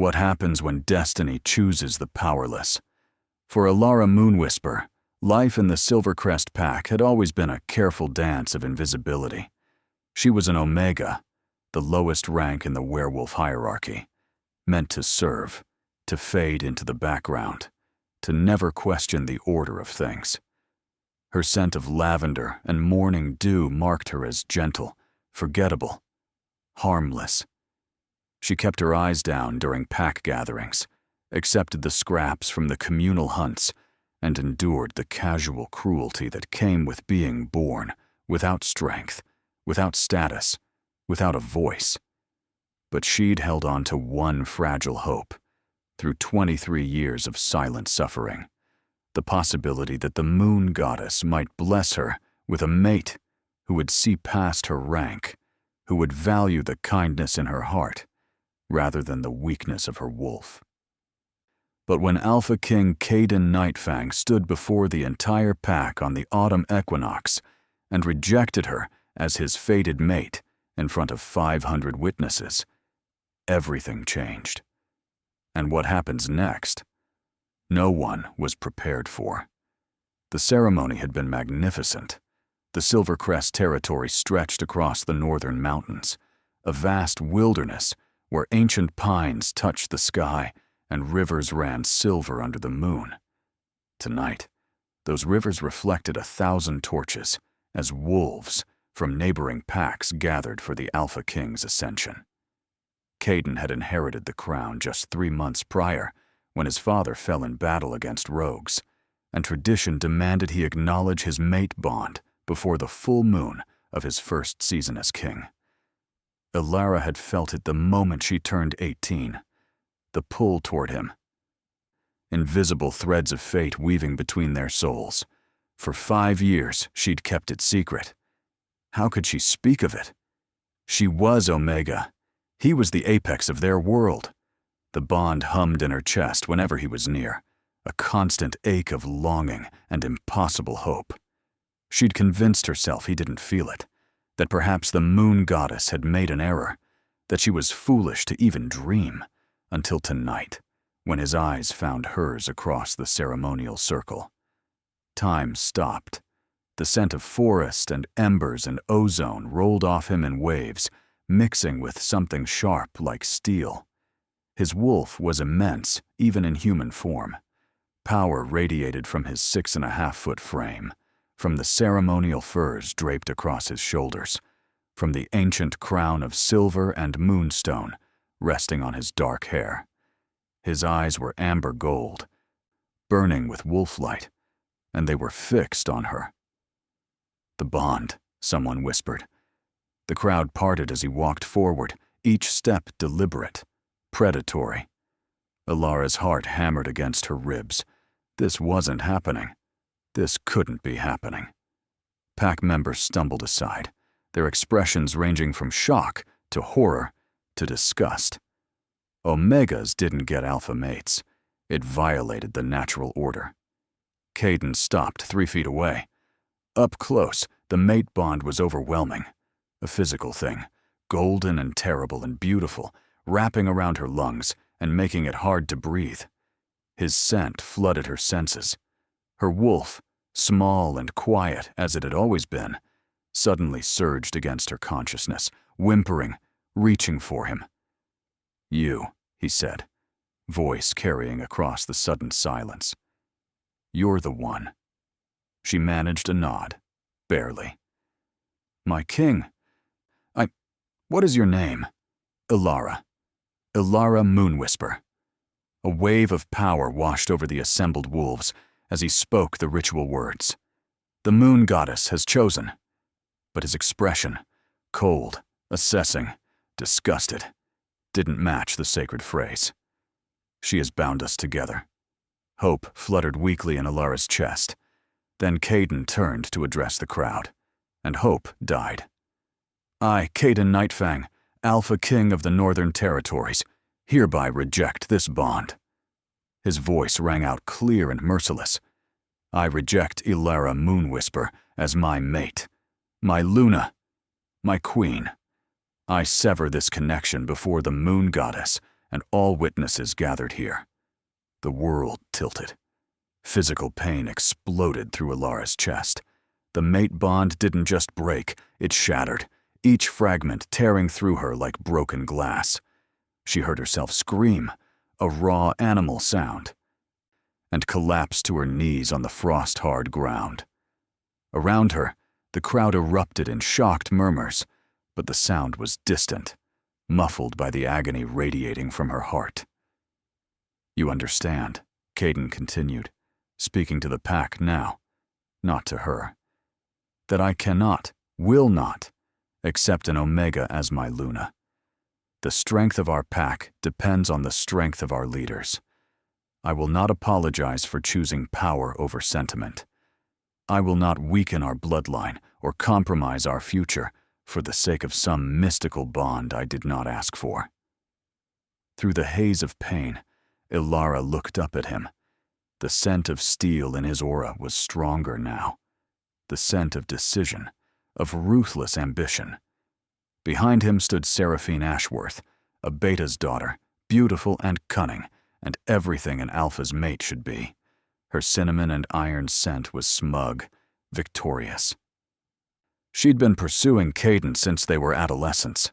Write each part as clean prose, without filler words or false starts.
What happens when destiny chooses the powerless? For Alara Moonwhisper, life in the Silvercrest Pack had always been a careful dance of invisibility. She was an Omega, the lowest rank in the werewolf hierarchy, meant to serve, to fade into the background, to never question the order of things. Her scent of lavender and morning dew marked her as gentle, forgettable, harmless. She kept her eyes down during pack gatherings, accepted the scraps from the communal hunts, and endured the casual cruelty that came with being born, without strength, without status, without a voice. But she'd held on to one fragile hope, through 23 years of silent suffering, the possibility that the moon goddess might bless her with a mate who would see past her rank, who would value the kindness in her heart, rather than the weakness of her wolf. But when Alpha King Caden Nightfang stood before the entire pack on the autumn equinox and rejected her as his fated mate in front of 500 witnesses, everything changed. And what happens next? No one was prepared for. The ceremony had been magnificent. The Silvercrest territory stretched across the northern mountains, a vast wilderness where ancient pines touched the sky and rivers ran silver under the moon. Tonight, those rivers reflected 1,000 torches as wolves from neighboring packs gathered for the Alpha King's ascension. Caden had inherited the crown just 3 months prior, when his father fell in battle against rogues, and tradition demanded he acknowledge his mate bond before the full moon of his first season as king. Alara had felt it the moment she turned 18, the pull toward him. Invisible threads of fate weaving between their souls. For 5 years, she'd kept it secret. How could she speak of it? She was Omega. He was the apex of their world. The bond hummed in her chest whenever he was near, a constant ache of longing and impossible hope. She'd convinced herself he didn't feel it, that perhaps the moon goddess had made an error, that she was foolish to even dream, until tonight, when his eyes found hers across the ceremonial circle. Time stopped. The scent of forest and embers and ozone rolled off him in waves, mixing with something sharp like steel. His wolf was immense, even in human form. Power radiated from his 6.5-foot frame, from the ceremonial furs draped across his shoulders, from the ancient crown of silver and moonstone resting on his dark hair. His eyes were amber gold, burning with wolf light, and they were fixed on her. "The bond," someone whispered. The crowd parted as he walked forward, each step deliberate, predatory. Alara's heart hammered against her ribs. This wasn't happening. This couldn't be happening. Pack members stumbled aside, their expressions ranging from shock to horror to disgust. Omegas didn't get alpha mates. It violated the natural order. Caden stopped 3 feet away. Up close, the mate bond was overwhelming. A physical thing, golden and terrible and beautiful, wrapping around her lungs and making it hard to breathe. His scent flooded her senses. Her wolf, small and quiet as it had always been, suddenly surged against her consciousness, whimpering, reaching for him. "You," he said, voice carrying across the sudden silence. "You're the one." She managed a nod, barely. "My king. What is your name?" "Alara. Alara Moonwhisper." A wave of power washed over the assembled wolves as he spoke the ritual words. The moon goddess has chosen. But his expression, cold, assessing, disgusted, didn't match the sacred phrase. "She has bound us together." Hope fluttered weakly in Alara's chest. Then Caden turned to address the crowd, and hope died. "I, Caden Nightfang, Alpha King of the Northern Territories, hereby reject this bond." His voice rang out clear and merciless. "I reject Alara Moonwhisper as my mate, my Luna, my queen. I sever this connection before the moon goddess and all witnesses gathered here. The world tilted. Physical pain exploded through Alara's chest. The mate bond didn't just break, it shattered, each fragment tearing through her like broken glass. She heard herself scream, a raw animal sound, and collapsed to her knees on the frost-hard ground. Around her, the crowd erupted in shocked murmurs, but the sound was distant, muffled by the agony radiating from her heart. "You understand," Caden continued, speaking to the pack now, not to her, "that I cannot, will not, accept an Omega as my Luna. The strength of our pack depends on the strength of our leaders. I will not apologize for choosing power over sentiment. I will not weaken our bloodline or compromise our future for the sake of some mystical bond I did not ask for." Through the haze of pain, Ilara looked up at him. The scent of steel in his aura was stronger now. The scent of decision, of ruthless ambition. Behind him stood Seraphine Ashworth, a beta's daughter, beautiful and cunning, and everything an alpha's mate should be. Her cinnamon and iron scent was smug, victorious. She'd been pursuing Caden since they were adolescents.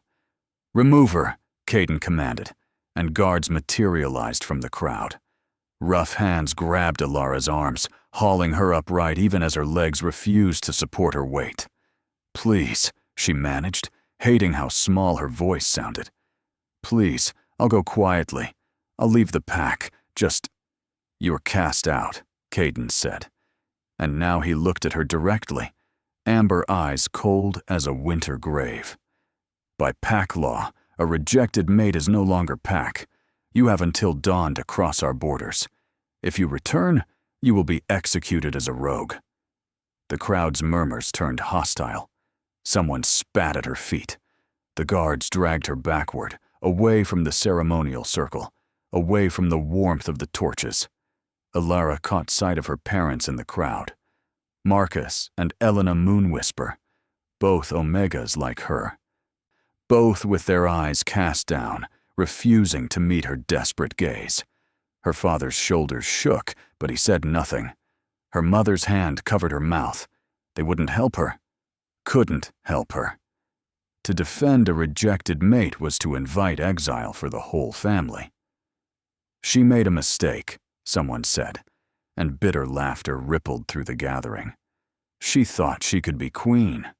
"Remove her," Caden commanded, and guards materialized from the crowd. Rough hands grabbed Alara's arms, hauling her upright even as her legs refused to support her weight. "Please," she managed, hating how small her voice sounded. "Please, I'll go quietly. I'll leave the pack, just—" "You're cast out," Caden said. And now he looked at her directly, amber eyes cold as a winter grave. "By pack law, a rejected mate is no longer pack. You have until dawn to cross our borders. If you return, you will be executed as a rogue." The crowd's murmurs turned hostile. Someone spat at her feet. The guards dragged her backward, away from the ceremonial circle, away from the warmth of the torches. Ilara caught sight of her parents in the crowd. Marcus and Elena Moonwhisper, both Omegas like her. Both with their eyes cast down, refusing to meet her desperate gaze. Her father's shoulders shook, but he said nothing. Her mother's hand covered her mouth. They wouldn't help her. Couldn't help her. To defend a rejected mate was to invite exile for the whole family. "She made a mistake," someone said, and bitter laughter rippled through the gathering. "She thought she could be queen."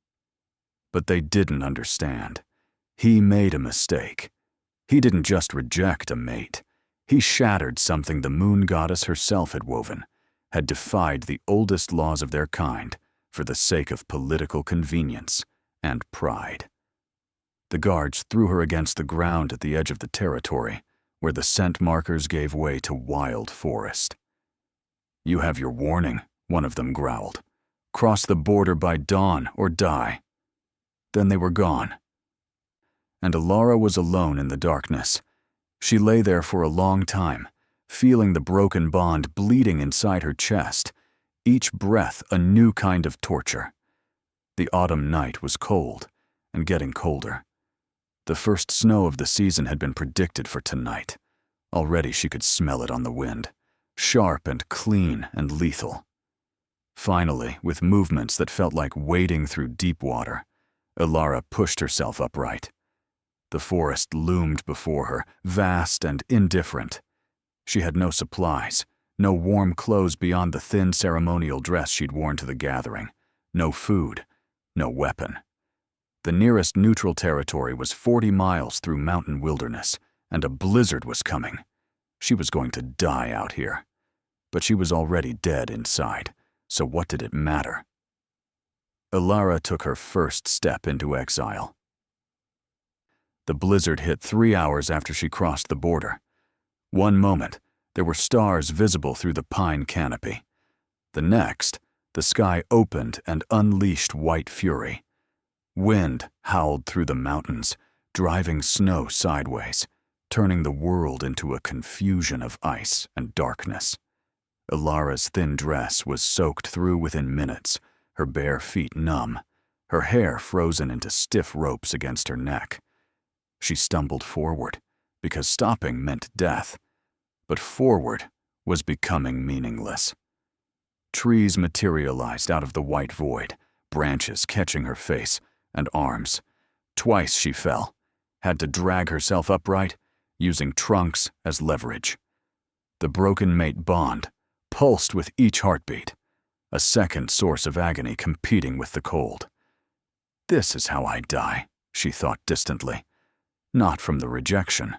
But they didn't understand. He made a mistake. He didn't just reject a mate. He shattered something the moon goddess herself had woven, had defied the oldest laws of their kind for the sake of political convenience and pride. The guards threw her against the ground at the edge of the territory, where the scent markers gave way to wild forest. "You have your warning," one of them growled. "Cross the border by dawn or die." Then they were gone. And Ilara was alone in the darkness. She lay there for a long time, feeling the broken bond bleeding inside her chest, each breath a new kind of torture. The autumn night was cold, and getting colder. The first snow of the season had been predicted for tonight. Already she could smell it on the wind, sharp and clean and lethal. Finally, with movements that felt like wading through deep water, Ilara pushed herself upright. The forest loomed before her, vast and indifferent. She had no supplies, no warm clothes beyond the thin ceremonial dress she'd worn to the gathering, no food, no weapon. The nearest neutral territory was 40 miles through mountain wilderness, and a blizzard was coming. She was going to die out here. But she was already dead inside, so what did it matter? Ilara took her first step into exile. The blizzard hit 3 hours after she crossed the border. One moment, there were stars visible through the pine canopy. The next, the sky opened and unleashed white fury. Wind howled through the mountains, driving snow sideways, turning the world into a confusion of ice and darkness. Ilara's thin dress was soaked through within minutes, her bare feet numb, her hair frozen into stiff ropes against her neck. She stumbled forward, because stopping meant death, but forward was becoming meaningless. Trees materialized out of the white void, branches catching her face and arms. Twice she fell, had to drag herself upright, using trunks as leverage. The broken mate bond pulsed with each heartbeat, a second source of agony competing with the cold. This is how I die, she thought distantly. Not from the rejection,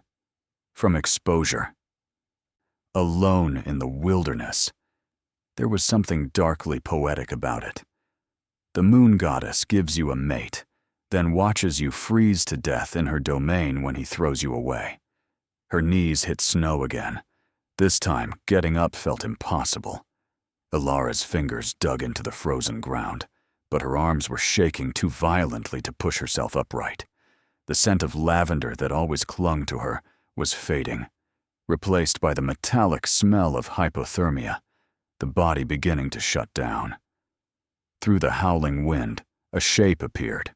from exposure. Alone in the wilderness. There was something darkly poetic about it. The moon goddess gives you a mate, then watches you freeze to death in her domain when he throws you away. Her knees hit snow again. This time, getting up felt impossible. Ilara's fingers dug into the frozen ground, but her arms were shaking too violently to push herself upright. The scent of lavender that always clung to her was fading, replaced by the metallic smell of hypothermia, the body beginning to shut down. Through the howling wind, a shape appeared,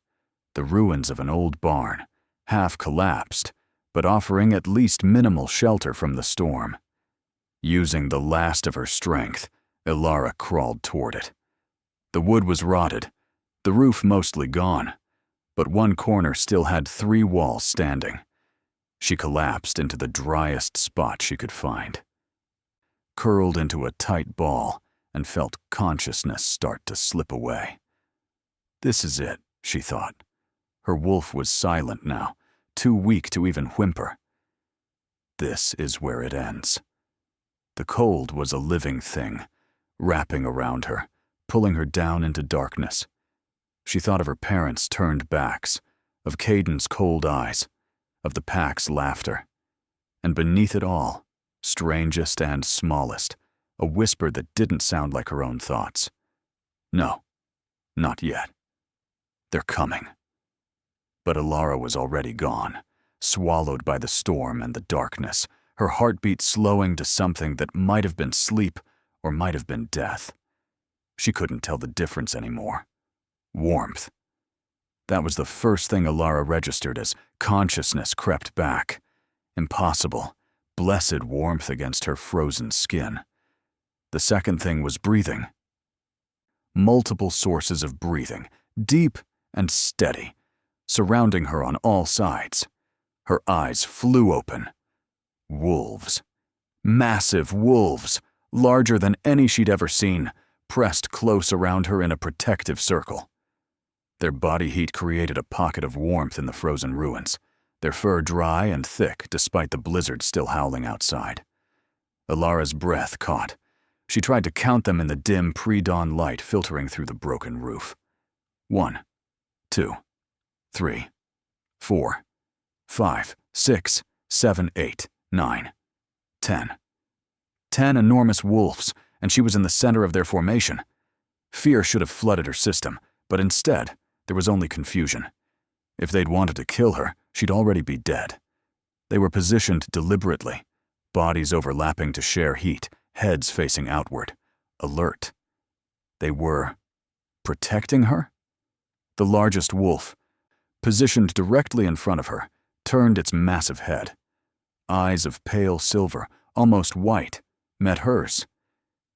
the ruins of an old barn, half collapsed, but offering at least minimal shelter from the storm. Using the last of her strength, Ilara crawled toward it. The wood was rotted, the roof mostly gone, but one corner still had 3 walls standing. She collapsed into the driest spot she could find, curled into a tight ball, and felt consciousness start to slip away. This is it, she thought. Her wolf was silent now, too weak to even whimper. This is where it ends. The cold was a living thing, wrapping around her, pulling her down into darkness. She thought of her parents' turned backs, of Caden's cold eyes, of the pack's laughter. And beneath it all, strangest and smallest, a whisper that didn't sound like her own thoughts. No, not yet. They're coming. But Ilara was already gone, swallowed by the storm and the darkness, her heartbeat slowing to something that might have been sleep or might have been death. She couldn't tell the difference anymore. Warmth. That was the first thing Ilara registered as consciousness crept back. Impossible, blessed warmth against her frozen skin. The second thing was breathing. Multiple sources of breathing, deep and steady, surrounding her on all sides. Her eyes flew open. Wolves. Massive wolves, larger than any she'd ever seen, pressed close around her in a protective circle. Their body heat created a pocket of warmth in the frozen ruins, their fur dry and thick despite the blizzard still howling outside. Ilara's breath caught. She tried to count them in the dim pre-dawn light filtering through the broken roof. 1, 2, 3, 4, 5, 6, 7, 8, 9, 10. 10 enormous wolves, and she was in the center of their formation. Fear should have flooded her system, but instead, there was only confusion. If they'd wanted to kill her, she'd already be dead. They were positioned deliberately, bodies overlapping to share heat, heads facing outward, alert. They were protecting her? The largest wolf, positioned directly in front of her, turned its massive head. Eyes of pale silver, almost white, met hers.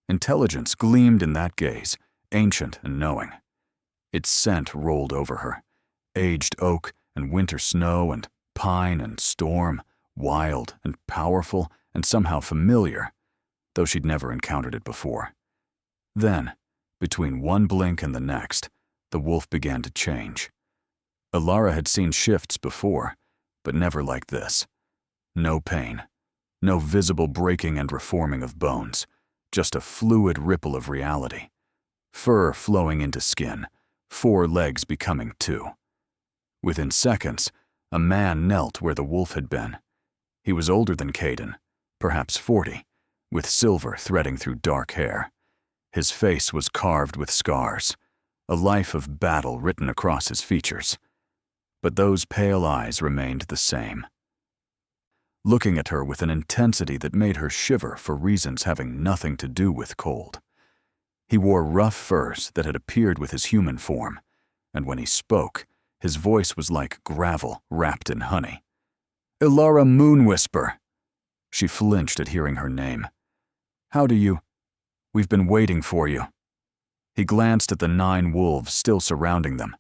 Intelligence gleamed in that gaze, ancient and knowing. Its scent rolled over her, aged oak and winter snow and pine and storm, wild and powerful and somehow familiar, though she'd never encountered it before. Then, between one blink and the next, the wolf began to change. Ilara had seen shifts before, but never like this. No pain, no visible breaking and reforming of bones, just a fluid ripple of reality. Fur flowing into skin, 4 legs becoming 2. Within seconds, a man knelt where the wolf had been. He was older than Caden, perhaps 40, with silver threading through dark hair. His face was carved with scars, a life of battle written across his features. But those pale eyes remained the same, looking at her with an intensity that made her shiver for reasons having nothing to do with cold. He wore rough furs that had appeared with his human form, and when he spoke, his voice was like gravel wrapped in honey. Ilara Moonwhisper. She flinched at hearing her name. How do you? We've been waiting for you. He glanced at the 9 wolves still surrounding them,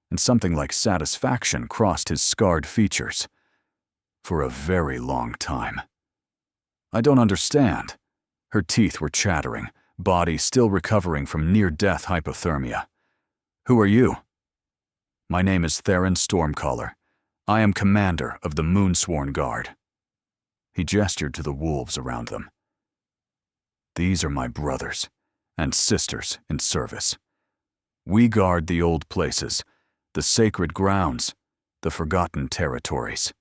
and something like satisfaction crossed his scarred features. For a very long time. I don't understand. Her teeth were chattering, body still recovering from near-death hypothermia. Who are you? My name is Theron Stormcaller. I am commander of the Moonsworn Guard. He gestured to the wolves around them. These are my brothers and sisters in service. We guard the old places, the sacred grounds, the forgotten territories.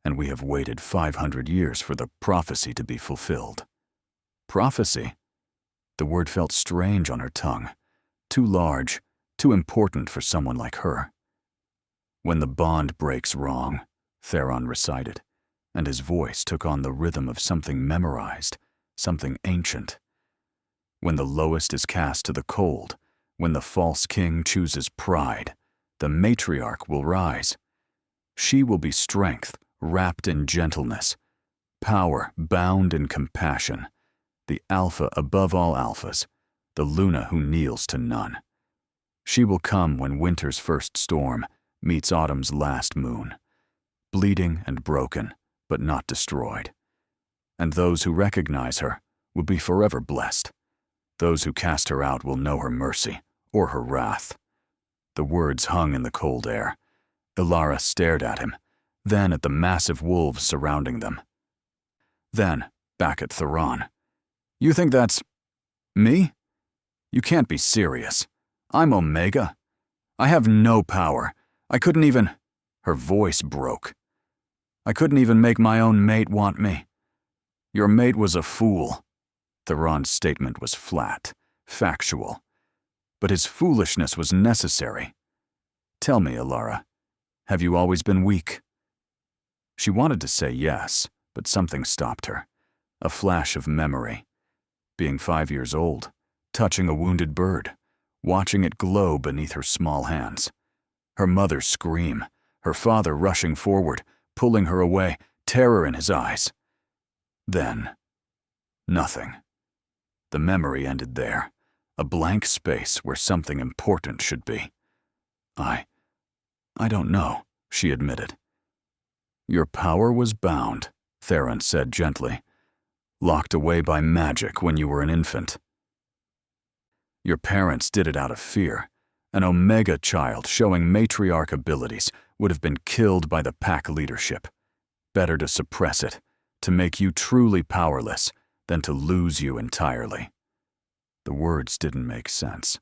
And we have waited 500 years for the prophecy to be fulfilled. Prophecy? The word felt strange on her tongue, too large, too important for someone like her. When the bond breaks wrong, Theron recited, and his voice took on the rhythm of something memorized, something ancient. When the lowest is cast to the cold, when the false king chooses pride, the matriarch will rise. She will be strength wrapped in gentleness, power bound in compassion, the alpha above all alphas, the Luna who kneels to none. She will come when winter's first storm meets autumn's last moon, bleeding and broken, but not destroyed. And those who recognize her will be forever blessed. Those who cast her out will know her mercy or her wrath. The words hung in the cold air. Ilara stared at him, then at the massive wolves surrounding them. Then, back at Theron. You think that's me? You can't be serious. I'm Omega. I have no power. I couldn't even... Her voice broke. I couldn't even make my own mate want me. Your mate was a fool. Theron's statement was flat, factual. But his foolishness was necessary. Tell me, Ilara, have you always been weak? She wanted to say yes, but something stopped her. A flash of memory. Being 5 years old, touching a wounded bird, watching it glow beneath her small hands. Her mother's scream, her father rushing forward, pulling her away, terror in his eyes. Then, nothing. The memory ended there, a blank space where something important should be. I don't know, she admitted. Your power was bound, Theron said gently, locked away by magic when you were an infant. Your parents did it out of fear. An Omega child showing matriarch abilities would have been killed by the pack leadership. Better to suppress it, to make you truly powerless, than to lose you entirely. The words didn't make sense.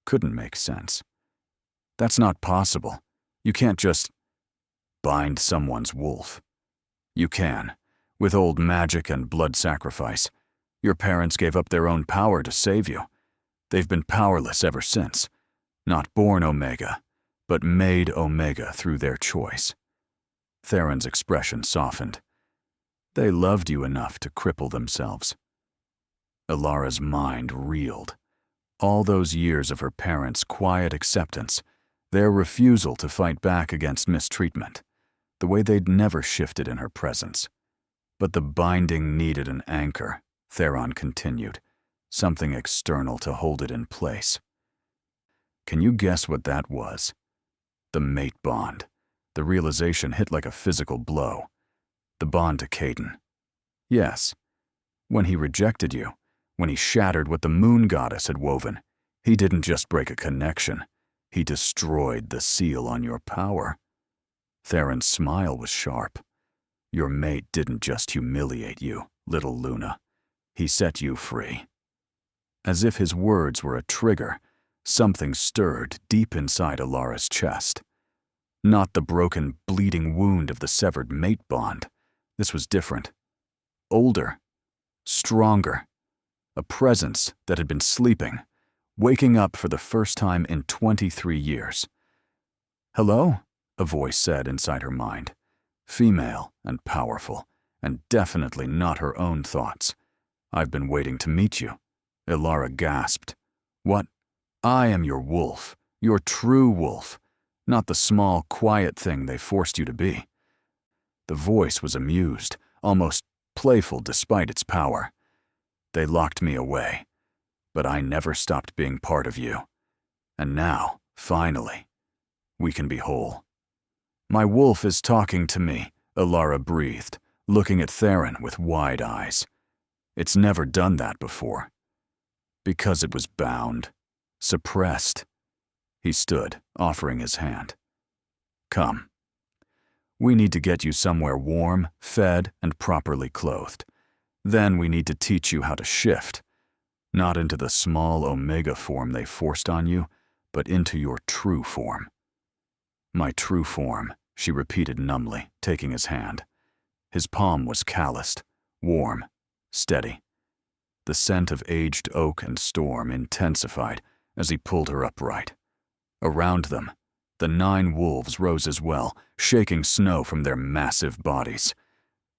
Couldn't make sense. That's not possible. You can't just bind someone's wolf. You can, with old magic and blood sacrifice. Your parents gave up their own power to save you. They've been powerless ever since. Not born Omega, but made Omega through their choice. Theron's expression softened. They loved you enough to cripple themselves. Ilara's mind reeled. All those years of her parents' quiet acceptance, their refusal to fight back against mistreatment, the way they'd never shifted in her presence. But the binding needed an anchor, Theron continued, something external to hold it in place. Can you guess what that was? The mate bond. The realization hit like a physical blow. The bond to Caden. Yes. When he rejected you, when he shattered what the moon goddess had woven, he didn't just break a connection. He destroyed the seal on your power. Theron's smile was sharp. Your mate didn't just humiliate you, little Luna. He set you free. As if his words were a trigger, something stirred deep inside Ilara's chest. Not the broken, bleeding wound of the severed mate bond. This was different. Older. Stronger. A presence that had been sleeping, waking up for the first time in 23 years. Hello? A voice said inside her mind. Female and powerful, and definitely not her own thoughts. I've been waiting to meet you. Ilara gasped. What? I am your wolf, your true wolf, not the small, quiet thing they forced you to be. The voice was amused, almost playful despite its power. They locked me away, but I never stopped being part of you. And now, finally, we can be whole. My wolf is talking to me, Alara breathed, looking at Theron with wide eyes. It's never done that before. Because it was bound, suppressed. He stood, offering his hand. Come. We need to get you somewhere warm, fed, and properly clothed. Then we need to teach you how to shift. Not into the small omega form they forced on you, but into your true form. My true form, she repeated numbly, taking his hand. His palm was calloused, warm, steady. The scent of aged oak and storm intensified as he pulled her upright. Around them, the 9 wolves rose as well, shaking snow from their massive bodies.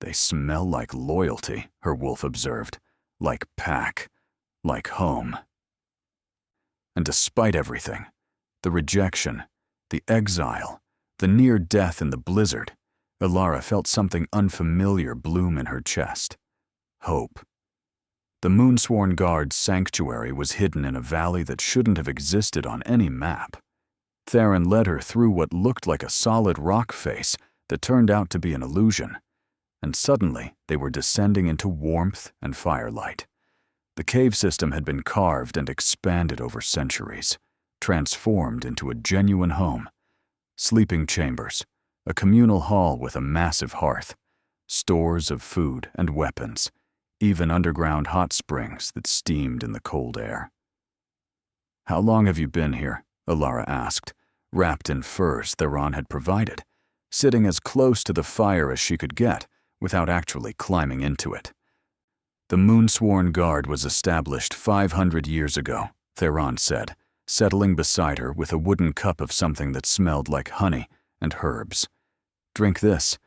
They smell like loyalty, her wolf observed, like pack, like home. And despite everything, the rejection, the exile, the near death in the blizzard, Alara felt something unfamiliar bloom in her chest. Hope. The Moonsworn Guard's sanctuary was hidden in a valley that shouldn't have existed on any map. Theron led her through what looked like a solid rock face that turned out to be an illusion, and suddenly they were descending into warmth and firelight. The cave system had been carved and expanded over centuries, transformed into a genuine home. Sleeping chambers, a communal hall with a massive hearth, stores of food and weapons, even underground hot springs that steamed in the cold air. How long have you been here? Alara asked, wrapped in furs Theron had provided, sitting as close to the fire as she could get without actually climbing into it. The Moonsworn Guard was established 500 years ago, Theron said, settling beside her with a wooden cup of something that smelled like honey and herbs. Drink this.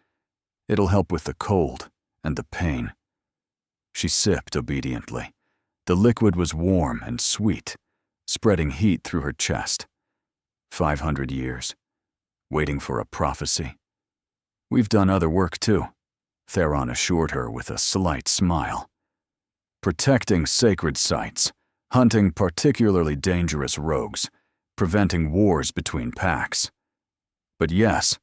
It'll help with the cold and the pain. She sipped obediently. The liquid was warm and sweet, spreading heat through her chest. 500 years, waiting for a prophecy. We've done other work too, Theron assured her with a slight smile. Protecting sacred sites, hunting particularly dangerous rogues, preventing wars between packs. But yes,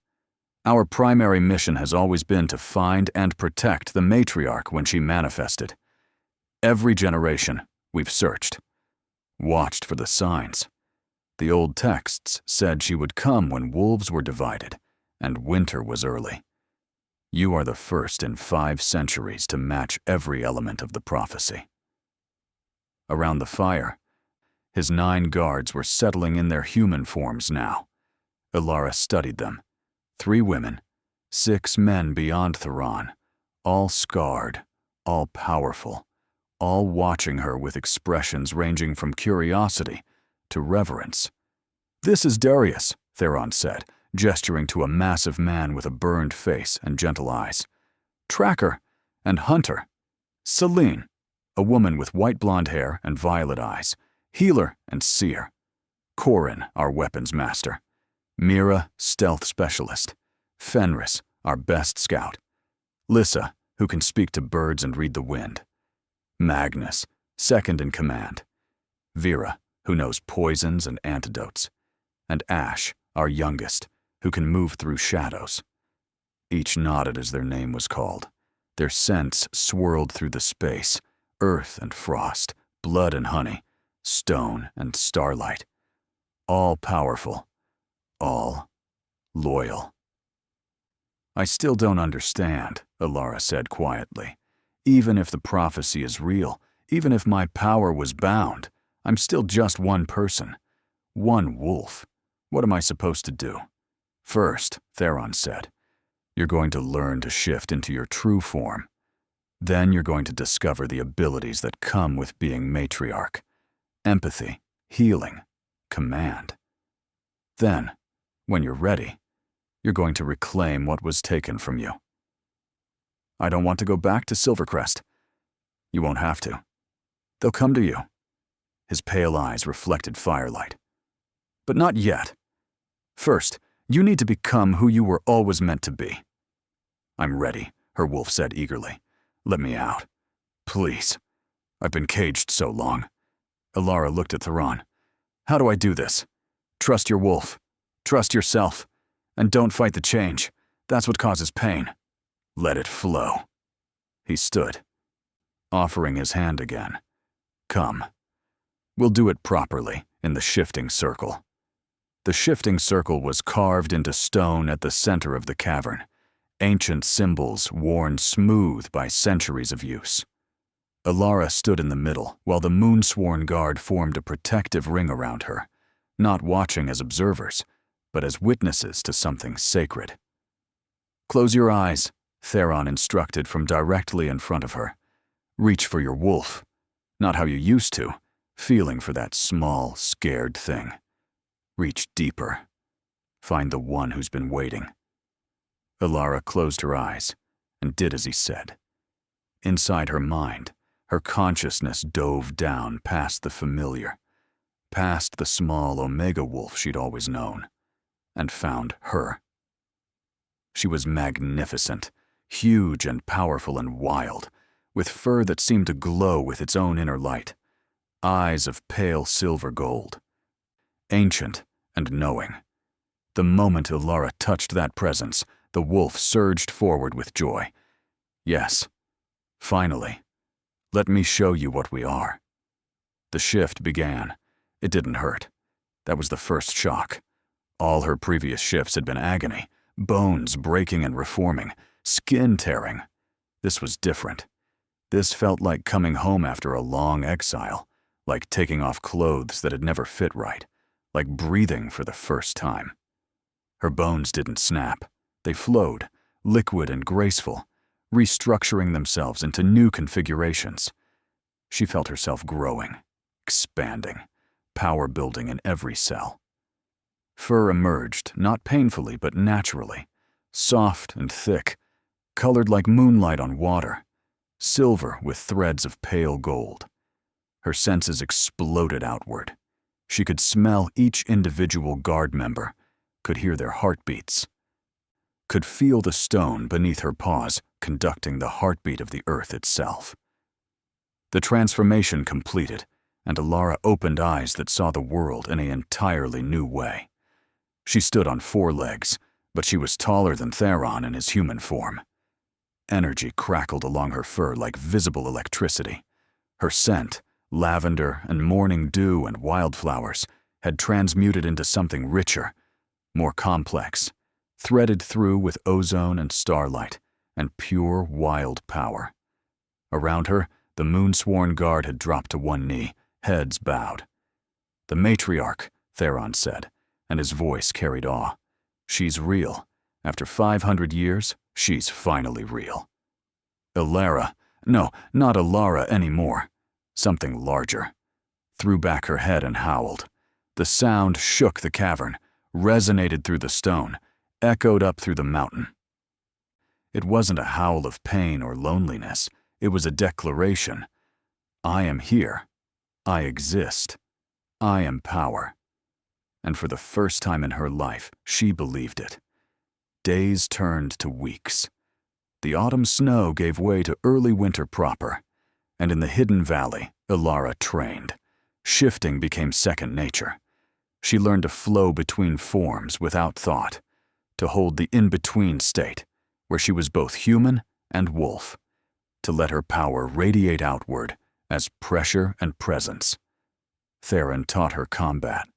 our primary mission has always been to find and protect the matriarch when she manifested. Every generation, we've searched, watched for the signs. The old texts said she would come when wolves were divided and winter was early. You are the first in 5 centuries to match every element of the prophecy. Around the fire, his 9 guards were settling in their human forms now. Alara studied them. 3 women, 6 men beyond Theron, all scarred, all powerful, all watching her with expressions ranging from curiosity to reverence. This is Darius, Theron said, gesturing to a massive man with a burned face and gentle eyes. Tracker and Hunter. Celine, a woman with white blonde hair and violet eyes. Healer and Seer. Corin, our weapons master. Mira, stealth specialist. Fenris, our best scout. Lissa, who can speak to birds and read the wind. Magnus, second in command. Vera, who knows poisons and antidotes. And Ash, our youngest, who can move through shadows. Each nodded as their name was called. Their scents swirled through the space, earth and frost, blood and honey, stone and starlight. All powerful, all loyal. I still don't understand, Alara said quietly. Even if the prophecy is real, even if my power was bound, I'm still just one person. One wolf. What am I supposed to do? First, Theron said, you're going to learn to shift into your true form. Then you're going to discover the abilities that come with being matriarch. Empathy, healing, command. Then, when you're ready, you're going to reclaim what was taken from you. I don't want to go back to Silvercrest. You won't have to. They'll come to you. His pale eyes reflected firelight. But not yet. First, you need to become who you were always meant to be. I'm ready, her wolf said eagerly. Let me out. Please. I've been caged so long. Alara looked at Theron. How do I do this? Trust your wolf. Trust yourself. And don't fight the change. That's what causes pain. Let it flow. He stood, offering his hand again. Come. We'll do it properly, in the shifting circle. The shifting circle was carved into stone at the center of the cavern, ancient symbols worn smooth by centuries of use. Alara stood in the middle, while the moon-sworn guard formed a protective ring around her, not watching as observers, but as witnesses to something sacred. Close your eyes, Theron instructed from directly in front of her. Reach for your wolf. Not how you used to, feeling for that small, scared thing. Reach deeper. Find the one who's been waiting. Alara closed her eyes and did as he said. Inside her mind, her consciousness dove down past the familiar, past the small Omega wolf she'd always known, and found her. She was magnificent, huge and powerful and wild, with fur that seemed to glow with its own inner light, eyes of pale silver gold. Ancient and knowing. The moment Alara touched that presence, the wolf surged forward with joy. Yes, finally. Let me show you what we are. The shift began. It didn't hurt. That was the first shock. All her previous shifts had been agony, bones breaking and reforming, skin tearing. This was different. This felt like coming home after a long exile, like taking off clothes that had never fit right, like breathing for the first time. Her bones didn't snap. They flowed, liquid and graceful, restructuring themselves into new configurations. She felt herself growing, expanding, power building in every cell. Fur emerged, not painfully but naturally, soft and thick, colored like moonlight on water, silver with threads of pale gold. Her senses exploded outward. She could smell each individual guard member, could hear their heartbeats, could feel the stone beneath her paws conducting the heartbeat of the earth itself. The transformation completed, and Alara opened eyes that saw the world in an entirely new way. She stood on 4 legs, but she was taller than Theron in his human form. Energy crackled along her fur like visible electricity. Her scent, lavender and morning dew and wildflowers, had transmuted into something richer, more complex, threaded through with ozone and starlight, and pure wild power. Around her, the moon-sworn guard had dropped to one knee, heads bowed. The matriarch, Theron said, and his voice carried awe. She's real. After 500 years, she's finally real. Alara, no, not Alara anymore. Something larger. Threw back her head and howled. The sound shook the cavern, resonated through the stone, echoed up through the mountain. It wasn't a howl of pain or loneliness. It was a declaration. I am here. I exist. I am power. And for the first time in her life, she believed it. Days turned to weeks. The autumn snow gave way to early winter proper, and in the hidden valley, Alara trained. Shifting became second nature. She learned to flow between forms without thought, to hold the in-between state, where she was both human and wolf, to let her power radiate outward as pressure and presence. Theron taught her combat,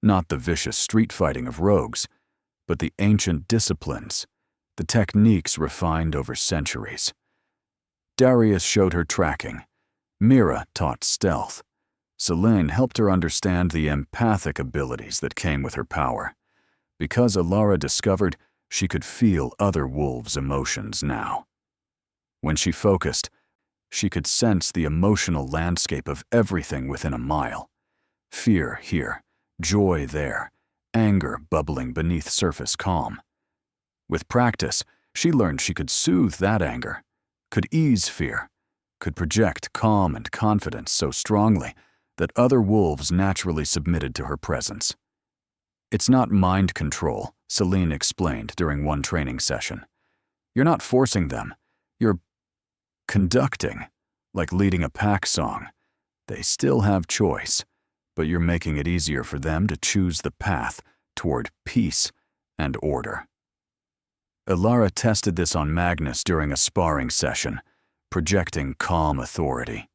not the vicious street fighting of rogues, but the ancient disciplines, the techniques refined over centuries. Darius showed her tracking. Mira taught stealth. Selene helped her understand the empathic abilities that came with her power, because Alara discovered she could feel other wolves' emotions now. When she focused, she could sense the emotional landscape of everything within a mile. Fear here, joy there, anger bubbling beneath surface calm. With practice, she learned she could soothe that anger, could ease fear, could project calm and confidence so strongly that other wolves naturally submitted to her presence. It's not mind control, Selene explained during one training session. You're not forcing them. You're conducting, like leading a pack song. They still have choice, but you're making it easier for them to choose the path toward peace and order. Ilara tested this on Magnus during a sparring session, projecting calm authority.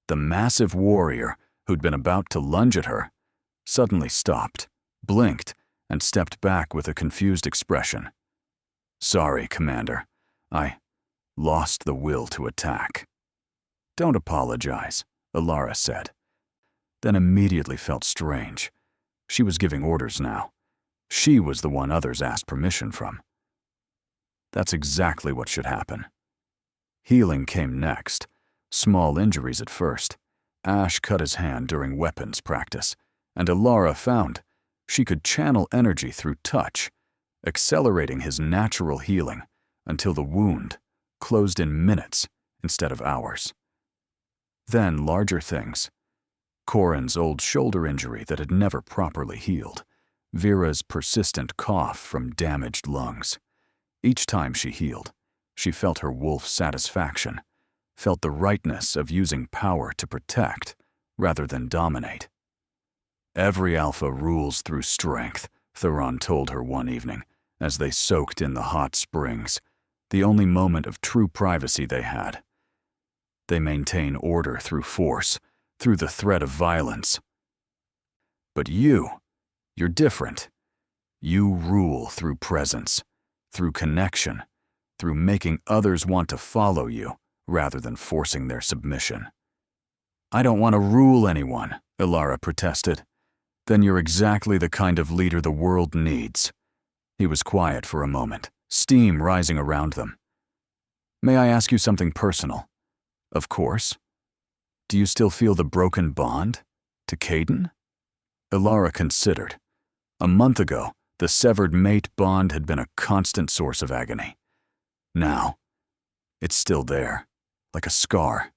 The massive warrior, who'd been about to lunge at her, suddenly stopped, blinked, and stepped back with a confused expression. "Sorry, Commander. I lost the will to attack." "Don't apologize," Ilara said, then immediately felt strange. She was giving orders now. She was the one others asked permission from. That's exactly what should happen. Healing came next, small injuries at first. Ash cut his hand during weapons practice, and Ilara found she could channel energy through touch, accelerating his natural healing until the wound closed in minutes instead of hours. Then larger things. Corin's old shoulder injury that had never properly healed. Vera's persistent cough from damaged lungs. Each time she healed, she felt her wolf satisfaction, felt the rightness of using power to protect rather than dominate. "Every alpha rules through strength," Theron told her one evening as they soaked in the hot springs, the only moment of true privacy they had. They maintain order through force, through the threat of violence. But you're different. You rule through presence, through connection, through making others want to follow you rather than forcing their submission. "I don't want to rule anyone," Ilara protested. "Then you're exactly the kind of leader the world needs." He was quiet for a moment, steam rising around them. "May I ask you something personal?" "Of course." "Do you still feel the broken bond? To Caden?" Ilara considered. A month ago, the severed mate bond had been a constant source of agony. Now, it's still there, like a scar,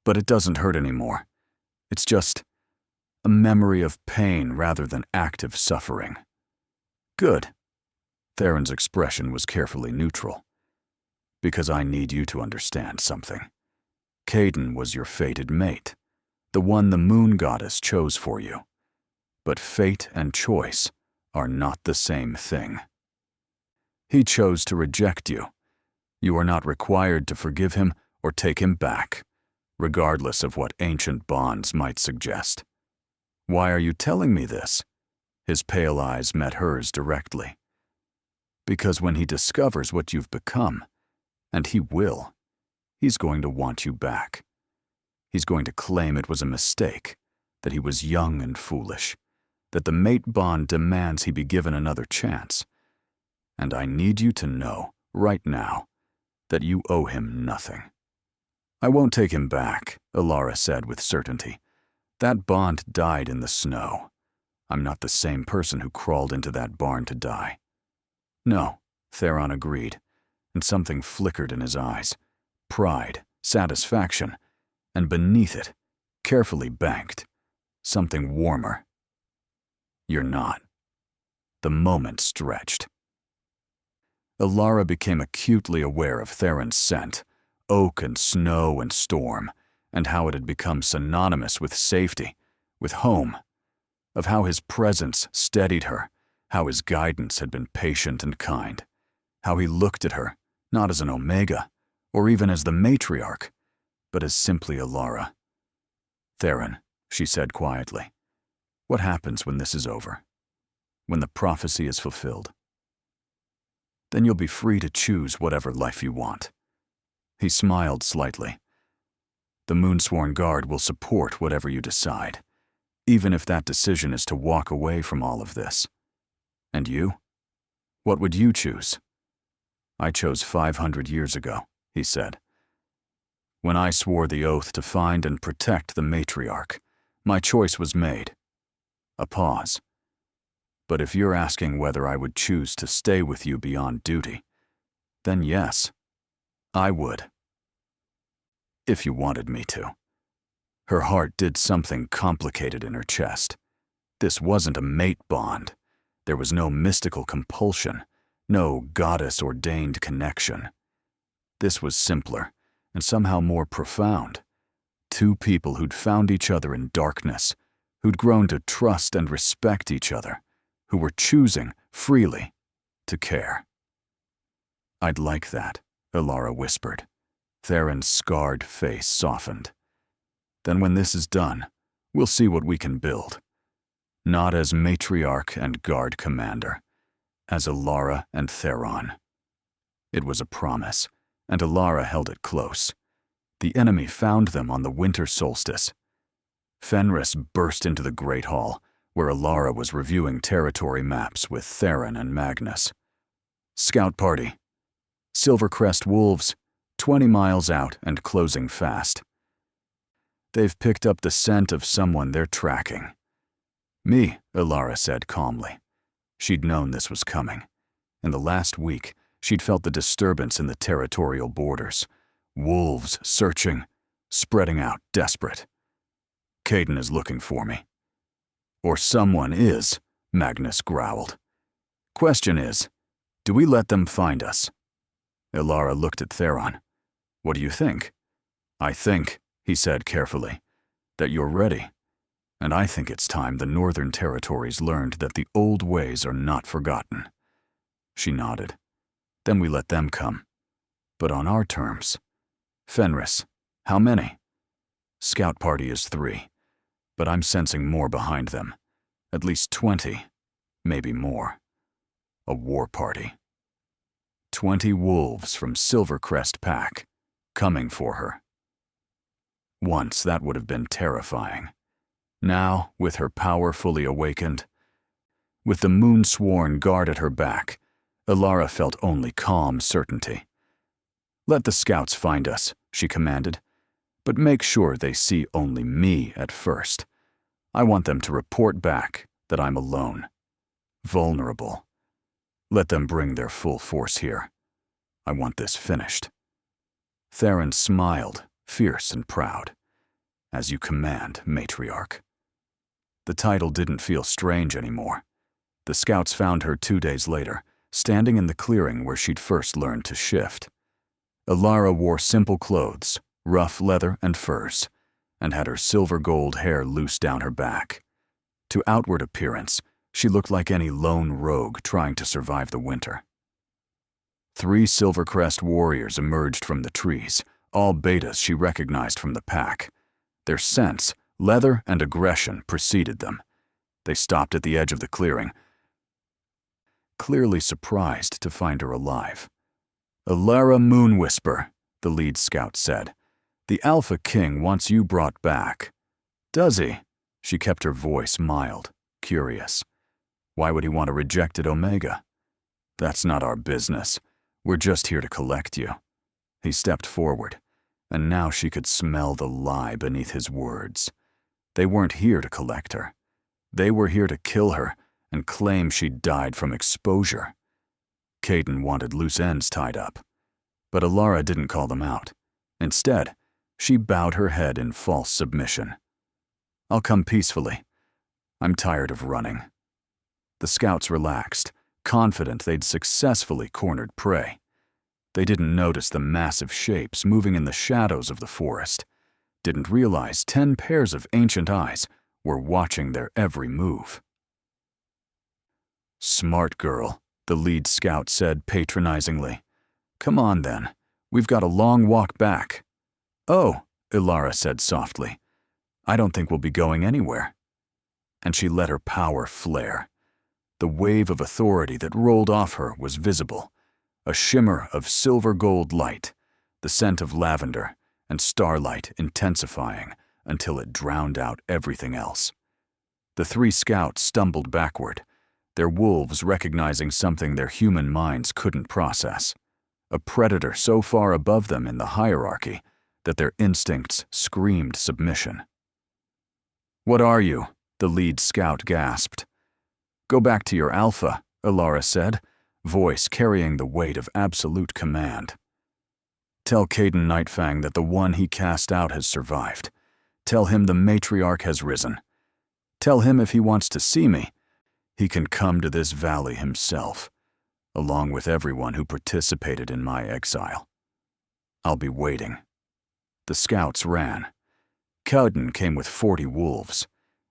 but it doesn't hurt anymore. It's just a memory of pain rather than active suffering. "Good." Theron's expression was carefully neutral. "Because I need you to understand something. Caden was your fated mate, the one the moon goddess chose for you. But fate and choice are not the same thing. He chose to reject you. You are not required to forgive him or take him back, regardless of what ancient bonds might suggest." "Why are you telling me this?" His pale eyes met hers directly. "Because when he discovers what you've become, and he will, he's going to want you back. He's going to claim it was a mistake, that he was young and foolish, that the mate bond demands he be given another chance. And I need you to know, right now, that you owe him nothing." "I won't take him back," Ilara said with certainty. "That bond died in the snow. I'm not the same person who crawled into that barn to die." "No," Theron agreed, and something flickered in his eyes. Pride, satisfaction, and beneath it, carefully banked, something warmer. "You're not." The moment stretched. Ilara became acutely aware of Theron's scent, oak and snow and storm, and how it had become synonymous with safety, with home, of how his presence steadied her, how his guidance had been patient and kind, how he looked at her, not as an Omega, or even as the matriarch, but as simply Ilara. "Theron," she said quietly, "what happens when this is over? When the prophecy is fulfilled?" "Then you'll be free to choose whatever life you want." He smiled slightly. "The Moonsworn Guard will support whatever you decide, even if that decision is to walk away from all of this. And you? What would you choose?" "I chose 500 years ago," he said. "When I swore the oath to find and protect the matriarch, my choice was made." A pause. "But if you're asking whether I would choose to stay with you beyond duty, then yes, I would. If you wanted me to." Her heart did something complicated in her chest. This wasn't a mate bond. There was no mystical compulsion, no goddess-ordained connection. This was simpler and somehow more profound. Two people who'd found each other in darkness, who'd grown to trust and respect each other, who were choosing, freely, to care. "I'd like that," Ilara whispered. Theron's scarred face softened. "Then when this is done, we'll see what we can build. Not as matriarch and guard commander, as Ilara and Theron." It was a promise, and Ilara held it close. The enemy found them on the winter solstice. Fenris burst into the Great Hall, where Ilara was reviewing territory maps with Theron and Magnus. "Scout party. Silvercrest wolves, 20 miles out and closing fast. They've picked up the scent of someone they're tracking." "Me," Ilara said calmly. She'd known this was coming. In the last week, she'd felt the disturbance in the territorial borders. Wolves searching, spreading out, desperate. "Caden is looking for me." "Or someone is," Magnus growled. "Question is, do we let them find us?" Ilara looked at Theron. "What do you think?" "I think," he said carefully, "that you're ready. And I think it's time the Northern Territories learned that the old ways are not forgotten." She nodded. "Then we let them come. But on our terms." "Fenris, how many?" "Scout party is 3, but I'm sensing more behind them. At least 20, maybe more. A war party. 20 wolves from Silvercrest Pack, coming for her." Once that would have been terrifying. Now, with her power fully awakened, with the moon-sworn guard at her back, Ilara felt only calm certainty. "Let the scouts find us," she commanded, "but make sure they see only me at first. I want them to report back that I'm alone, vulnerable. Let them bring their full force here. I want this finished." Theron smiled, fierce and proud. "As you command, matriarch." The title didn't feel strange anymore. The scouts found her 2 days later, standing in the clearing where she'd first learned to shift. Ilara wore simple clothes, rough leather and furs, and had her silver-gold hair loose down her back. To outward appearance, she looked like any lone rogue trying to survive the winter. 3 Silvercrest warriors emerged from the trees, all betas she recognized from the pack. Their scents, leather and aggression, preceded them. They stopped at the edge of the clearing, clearly surprised to find her alive. "Ilara Moonwhisper," the lead scout said. "The Alpha King wants you brought back." "Does he?" She kept her voice mild, curious. "Why would he want a rejected Omega?" "That's not our business. We're just here to collect you." He stepped forward, and now she could smell the lie beneath his words. They weren't here to collect her. They were here to kill her and claim she'd died from exposure. Caden wanted loose ends tied up, but Ilara didn't call them out. Instead, she bowed her head in false submission. "I'll come peacefully. I'm tired of running." The scouts relaxed, confident they'd successfully cornered prey. They didn't notice the massive shapes moving in the shadows of the forest, didn't realize 10 pairs of ancient eyes were watching their every move. "Smart girl," the lead scout said patronizingly. "Come on then, we've got a long walk back." "Oh," Ilara said softly, "I don't think we'll be going anywhere." And she let her power flare. The wave of authority that rolled off her was visible, a shimmer of silver-gold light, the scent of lavender and starlight intensifying until it drowned out everything else. The 3 scouts stumbled backward, their wolves recognizing something their human minds couldn't process, a predator so far above them in the hierarchy that their instincts screamed submission. "What are you?" the lead scout gasped. "Go back to your alpha," Ilara said, voice carrying the weight of absolute command. "Tell Caden Nightfang that the one he cast out has survived. Tell him the matriarch has risen. Tell him if he wants to see me, he can come to this valley himself. along with everyone who participated in my exile. I'll be waiting." The scouts ran. Cowden came with 40 wolves.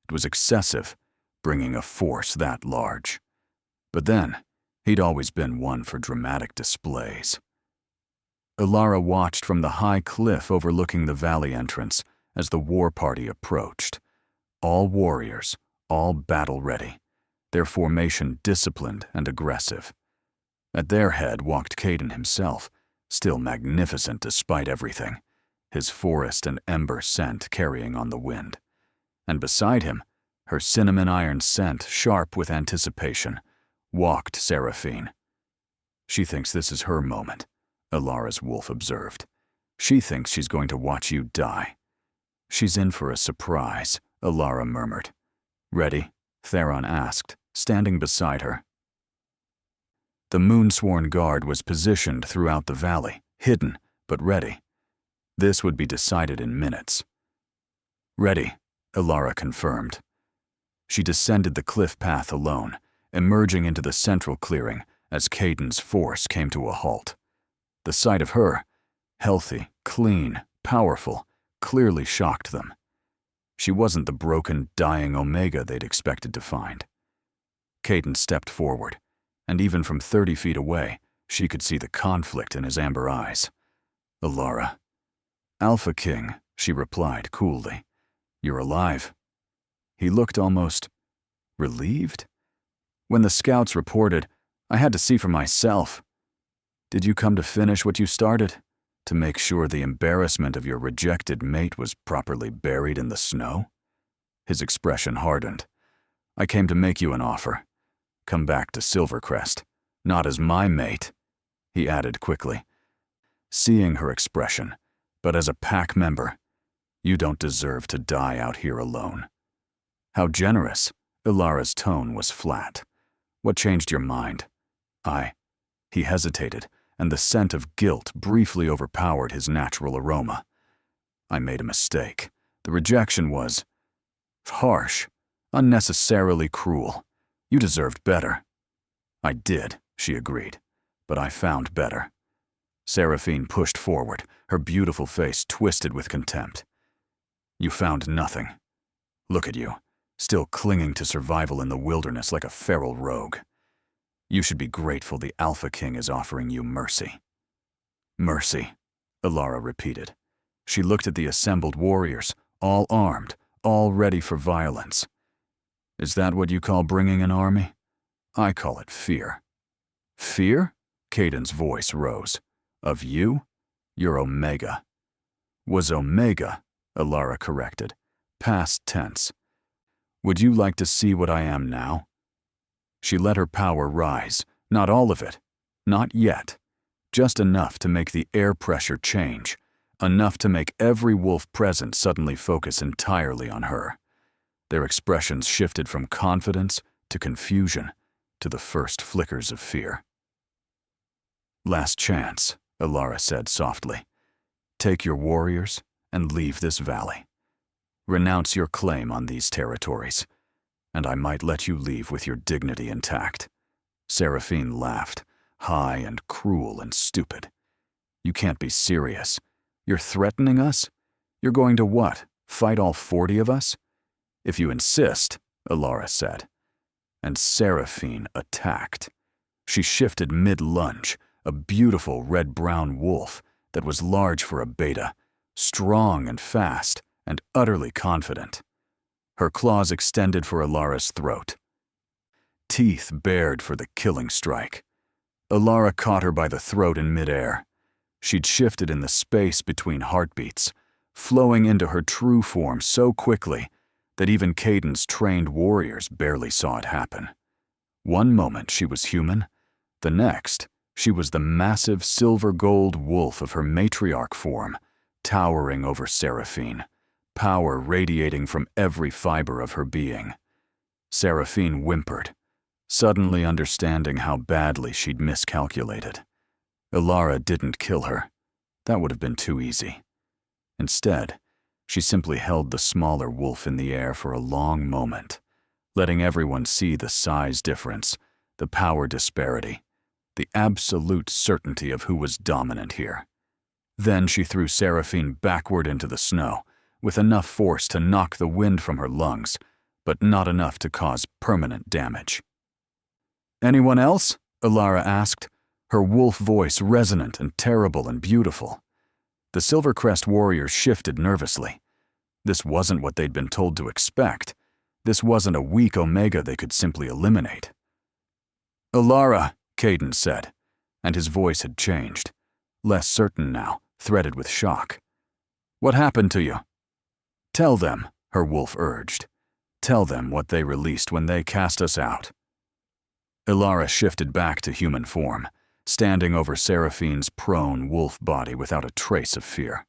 It was excessive, bringing a force that large. But then, he'd always been one for dramatic displays. Ilara watched from the high cliff overlooking the valley entrance as the war party approached. All warriors, all battle-ready, their formation disciplined and aggressive. At their head walked Cayden himself, still magnificent despite everything, his forest and ember scent carrying on the wind. And beside him, her cinnamon iron scent sharp with anticipation, walked Seraphine. "She thinks this is her moment," Ilara's wolf observed. "She thinks she's going to watch you die." "She's in for a surprise," Ilara murmured. "Ready?" Theron asked, standing beside her. The moon-sworn guard was positioned throughout the valley, hidden, but ready. This would be decided in minutes. "Ready," Ilara confirmed. She descended the cliff path alone, emerging into the central clearing as Cayden's force came to a halt. The sight of her, healthy, clean, powerful, clearly shocked them. She wasn't the broken, dying Omega they'd expected to find. Cayden stepped forward, and even from 30 feet away, she could see the conflict in his amber eyes. "Ilara." "Alpha King," she replied coolly. "You're alive." He looked almost relieved. "When the scouts reported, I had to see for myself." "Did you come to finish what you started? To make sure the embarrassment of your rejected mate was properly buried in the snow?" His expression hardened. "I came to make you an offer. Come back to Silvercrest, not as my mate," he added quickly, seeing her expression, "but as a pack member. You don't deserve to die out here alone." "How generous." Ilara's tone was flat. "What changed your mind?" He hesitated, and the scent of guilt briefly overpowered his natural aroma. "I made a mistake. The rejection was harsh, unnecessarily cruel. You deserved better." "I did," she agreed, "but I found better." Seraphine pushed forward, her beautiful face twisted with contempt. "You found nothing. Look at you, still clinging to survival in the wilderness like a feral rogue. You should be grateful the Alpha King is offering you mercy." "Mercy," Ilara repeated. She looked at the assembled warriors, all armed, all ready for violence. "Is that what you call bringing an army? I call it fear." "Fear?" Cayden's voice rose. "Of you? You're Omega." "Was Omega," Ilara corrected. "Past tense. Would you like to see what I am now?" She let her power rise, not all of it, not yet, just enough to make the air pressure change, enough to make every wolf present suddenly focus entirely on her. Their expressions shifted from confidence to confusion to the first flickers of fear. "Last chance," Ilara said softly. "Take your warriors and leave this valley. Renounce your claim on these territories, and I might let you leave with your dignity intact." Seraphine laughed, high and cruel and stupid. "You can't be serious. You're threatening us? You're going to what, fight all 40 of us?" "If you insist," Ilara said. And Seraphine attacked. She shifted mid-lunge, a beautiful red-brown wolf that was large for a beta, strong and fast and utterly confident. Her claws extended for Ilara's throat. Teeth bared for the killing strike. Ilara caught her by the throat in midair. She'd shifted in the space between heartbeats, flowing into her true form so quickly that even Cayden's trained warriors barely saw it happen. One moment she was human, the next she was the massive silver-gold wolf of her matriarch form, towering over Seraphine, power radiating from every fiber of her being. Seraphine whimpered, suddenly understanding how badly she'd miscalculated. Ilara didn't kill her. That would have been too easy. Instead, she simply held the smaller wolf in the air for a long moment, letting everyone see the size difference, the power disparity, the absolute certainty of who was dominant here. Then she threw Seraphine backward into the snow, with enough force to knock the wind from her lungs, but not enough to cause permanent damage. "Anyone else?" Alara asked, her wolf voice resonant and terrible and beautiful. The Silvercrest warriors shifted nervously. This wasn't what they'd been told to expect. This wasn't a weak Omega they could simply eliminate. "Alara," Caden said, and his voice had changed, less certain now, threaded with shock. "What happened to you?" "Tell them," her wolf urged. "Tell them what they released when they cast us out." Alara shifted back to human form, standing over Seraphine's prone wolf body without a trace of fear.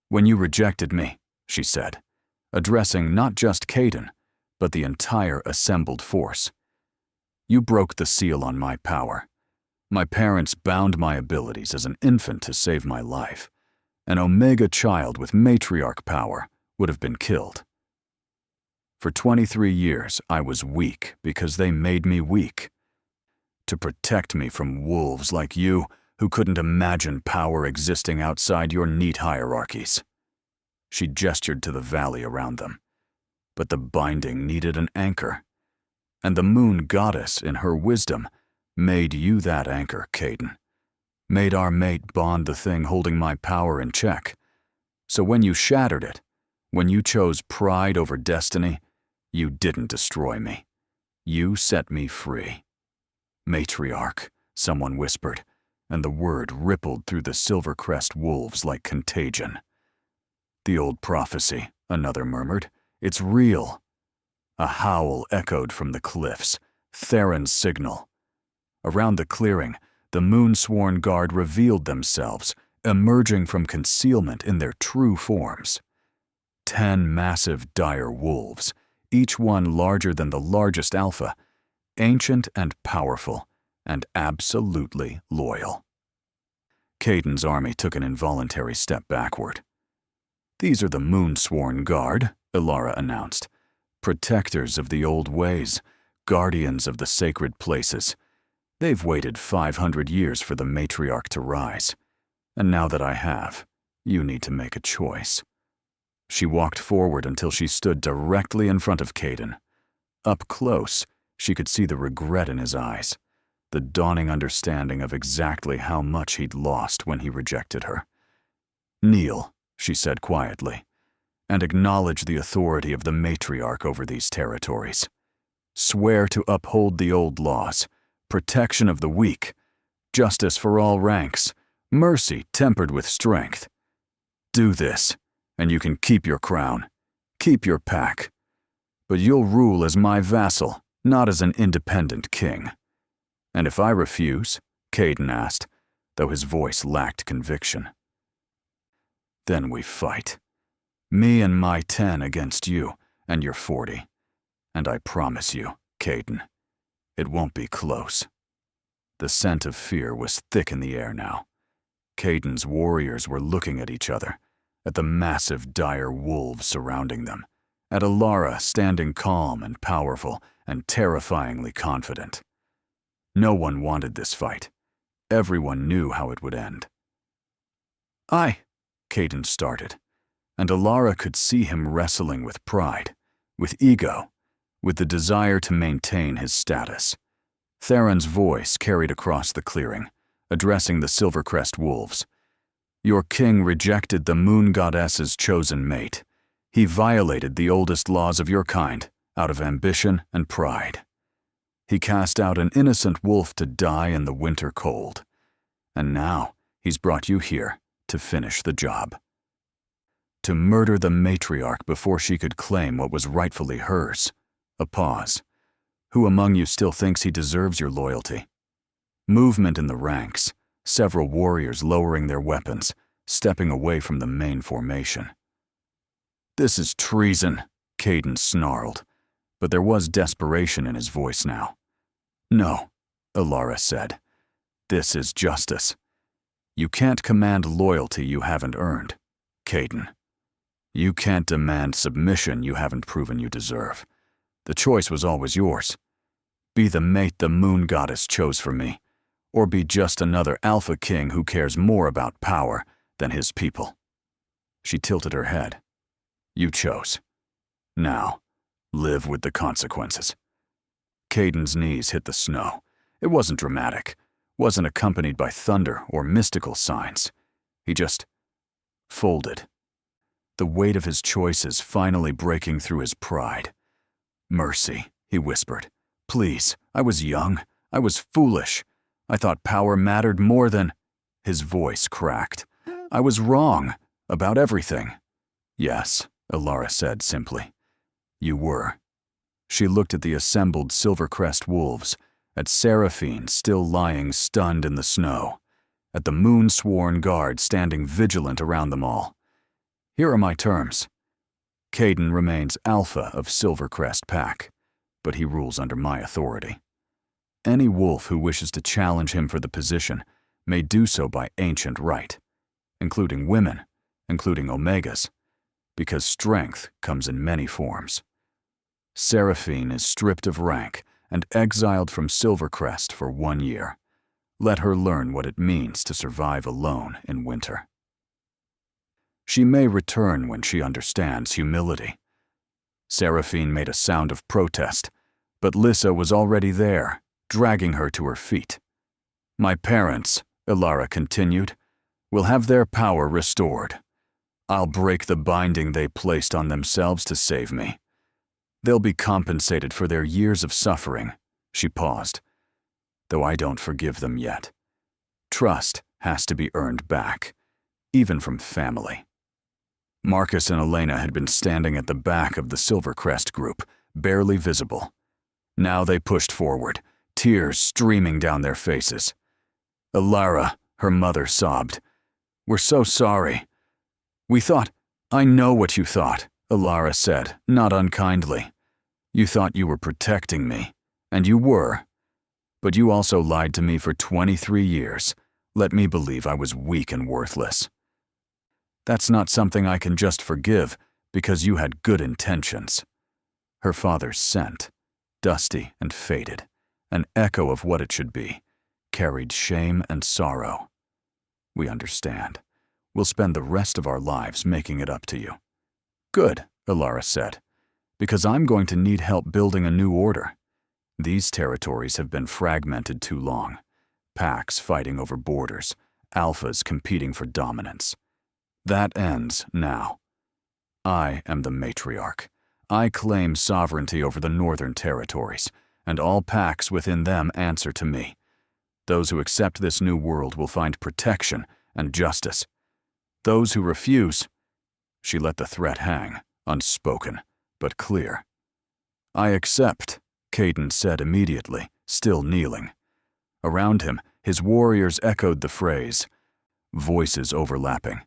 "When you rejected me," she said, addressing not just Caden, but the entire assembled force. "You broke the seal on my power. My parents bound my abilities as an infant to save my life. An Omega child with matriarch power would have been killed. For 23 years, I was weak because they made me weak. To protect me from wolves like you who couldn't imagine power existing outside your neat hierarchies." She gestured to the valley around them. But the binding needed an anchor. And the moon goddess, in her wisdom, made you that anchor, Caden. Made our mate bond the thing holding my power in check. So when you shattered it, when you chose pride over destiny, you didn't destroy me. You set me free. "Matriarch," someone whispered, and the word rippled through the Silvercrest wolves like contagion. "The old prophecy," another murmured. "It's real." A howl echoed from the cliffs, Theron's signal. Around the clearing, the moon-sworn guard revealed themselves, emerging from concealment in their true forms. 10 massive dire wolves, each one larger than the largest alpha, ancient and powerful, and absolutely loyal. Caden's army took an involuntary step backward. "These are the moon-sworn guard," Alara announced. "Protectors of the old ways, guardians of the sacred places. They've waited 500 years for the matriarch to rise. And now that I have, you need to make a choice." She walked forward until she stood directly in front of Caden. Up close, she could see the regret in his eyes, the dawning understanding of exactly how much he'd lost when he rejected her. "Kneel," she said quietly, "and acknowledge the authority of the matriarch over these territories. Swear to uphold the old laws, protection of the weak, justice for all ranks, mercy tempered with strength. Do this, and you can keep your crown, keep your pack. But you'll rule as my vassal, not as an independent king." "And if I refuse?" Caden asked, though his voice lacked conviction. "Then we fight. Me and my 10 against you, and your 40. And I promise you, Caden, it won't be close." The scent of fear was thick in the air now. Caden's warriors were looking at each other, at the massive dire wolves surrounding them, at Alara standing calm and powerful and terrifyingly confident. No one wanted this fight. Everyone knew how it would end. Caden started, and Alara could see him wrestling with pride, with ego, with the desire to maintain his status. Theron's voice carried across the clearing, addressing the Silvercrest wolves. "Your king rejected the moon goddess's chosen mate. He violated the oldest laws of your kind, out of ambition and pride. He cast out an innocent wolf to die in the winter cold. And now he's brought you here to finish the job. To murder the matriarch before she could claim what was rightfully hers." A pause. "Who among you still thinks he deserves your loyalty?" Movement in the ranks, several warriors lowering their weapons, stepping away from the main formation. "This is treason," Caden snarled, but there was desperation in his voice now. "No," Alara said. "This is justice. You can't command loyalty you haven't earned, Caden. You can't demand submission you haven't proven you deserve. The choice was always yours. Be the mate the moon goddess chose for me, or be just another alpha king who cares more about power than his people. She tilted her head. You chose. Now, live with the consequences. Caden's knees hit the snow. It wasn't dramatic, wasn't accompanied by thunder or mystical signs. He just folded. The weight of his choices finally breaking through his pride. Mercy, he whispered. Please, I was young. I was foolish. I thought power mattered more than... His voice cracked. I was wrong about everything. Yes, Alara said simply. You were. She looked at the assembled Silvercrest wolves, at Seraphine still lying stunned in the snow, at the moon-sworn guard standing vigilant around them all. Here are my terms. Caden remains alpha of Silvercrest Pack, but he rules under my authority. Any wolf who wishes to challenge him for the position may do so by ancient right, including women, including Omegas, because strength comes in many forms. Seraphine is stripped of rank and exiled from Silvercrest for 1 year. Let her learn what it means to survive alone in winter. She may return when she understands humility. Seraphine made a sound of protest, but Lissa was already there, dragging her to her feet. My parents, Alara continued, will have their power restored. I'll break the binding they placed on themselves to save me. They'll be compensated for their years of suffering. She paused. Though I don't forgive them yet. Trust has to be earned back, even from family. Marcus and Elena had been standing at the back of the Silvercrest group, barely visible. Now they pushed forward, tears streaming down their faces. Alara, her mother sobbed. We're so sorry. We thought, I know what you thought, Alara said, not unkindly. You thought you were protecting me, and you were. But you also lied to me for 23 years. Let me believe I was weak and worthless. That's not something I can just forgive because you had good intentions. Her father's scent, dusty and faded, an echo of what it should be, carried shame and sorrow. We understand. We'll spend the rest of our lives making it up to you. Good, Alara said, because I'm going to need help building a new order. These territories have been fragmented too long. Packs fighting over borders, alphas competing for dominance. That ends now. I am the matriarch. I claim sovereignty over the northern territories, and all packs within them answer to me. Those who accept this new world will find protection and justice. Those who refuse... She let the threat hang, unspoken, but clear. I accept, Caden said immediately, still kneeling. Around him, his warriors echoed the phrase, voices overlapping.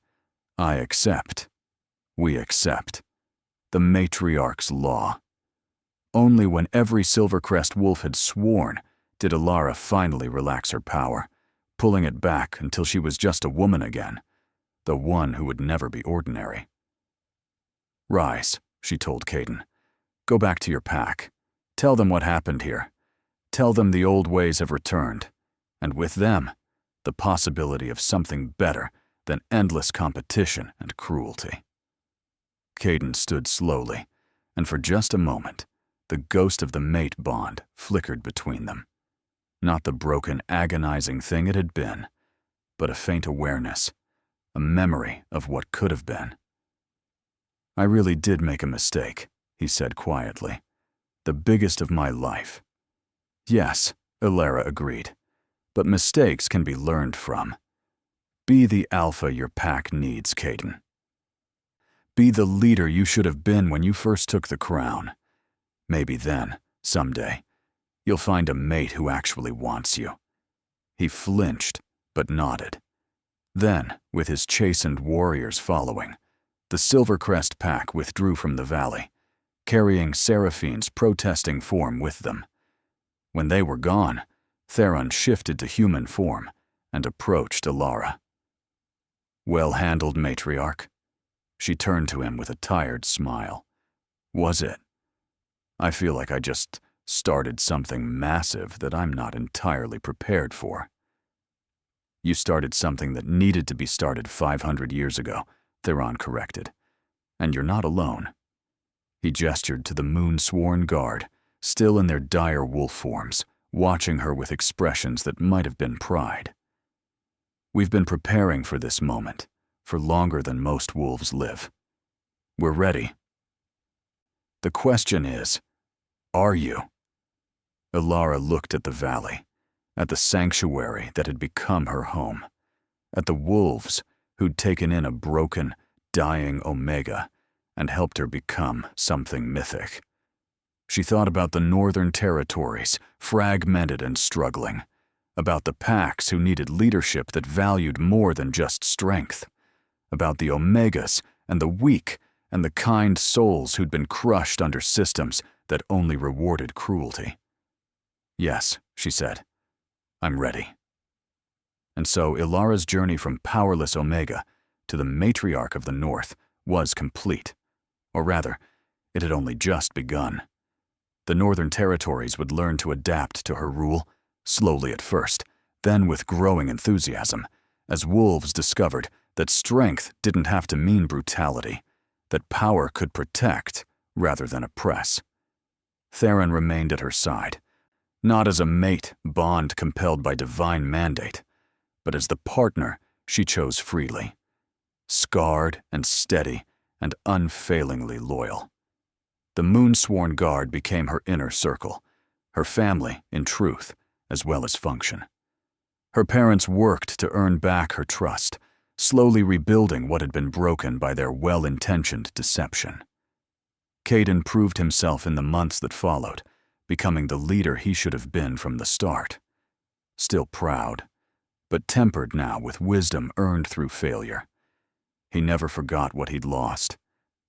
I accept. We accept. The matriarch's law. Only when every Silvercrest wolf had sworn did Alara finally relax her power, pulling it back until she was just a woman again, the one who would never be ordinary. Rise, she told Caden. Go back to your pack. Tell them what happened here. Tell them the old ways have returned, and with them, the possibility of something better than endless competition and cruelty. Caden stood slowly, and for just a moment, the ghost of the mate bond flickered between them. Not the broken, agonizing thing it had been, but a faint awareness, a memory of what could have been. I really did make a mistake, he said quietly. The biggest of my life. Yes, Alara agreed, but mistakes can be learned from. Be the alpha your pack needs, Caden. Be the leader you should have been when you first took the crown. Maybe then, someday, you'll find a mate who actually wants you. He flinched, but nodded. Then, with his chastened warriors following, the Silvercrest pack withdrew from the valley, carrying Seraphine's protesting form with them. When they were gone, Theron shifted to human form and approached Alara. Well handled, matriarch. She turned to him with a tired smile. Was it? I feel like I just started something massive that I'm not entirely prepared for. You started something that needed to be started 500 years ago, Theron corrected. And you're not alone. He gestured to the moon-sworn guard, still in their dire wolf forms, watching her with expressions that might have been pride. We've been preparing for this moment, for longer than most wolves live. We're ready. The question is, are you? Ilara looked at the valley, at the sanctuary that had become her home, at the wolves who'd taken in a broken, dying Omega and helped her become something mythic. She thought about the northern territories, fragmented and struggling, about the packs who needed leadership that valued more than just strength, about the Omegas and the weak and the kind souls who'd been crushed under systems that only rewarded cruelty. Yes, she said, I'm ready. And so Ilara's journey from powerless Omega to the matriarch of the North was complete. Or rather, it had only just begun. The northern territories would learn to adapt to her rule, slowly at first, then with growing enthusiasm, as wolves discovered that strength didn't have to mean brutality, that power could protect rather than oppress. Theron remained at her side, not as a mate bond compelled by divine mandate, but as the partner she chose freely, scarred and steady and unfailingly loyal. The moon-sworn guard became her inner circle, her family in truth as well as function. Her parents worked to earn back her trust, slowly rebuilding what had been broken by their well-intentioned deception. Caden proved himself in the months that followed, becoming the leader he should have been from the start. Still proud, but tempered now with wisdom earned through failure. He never forgot what he'd lost,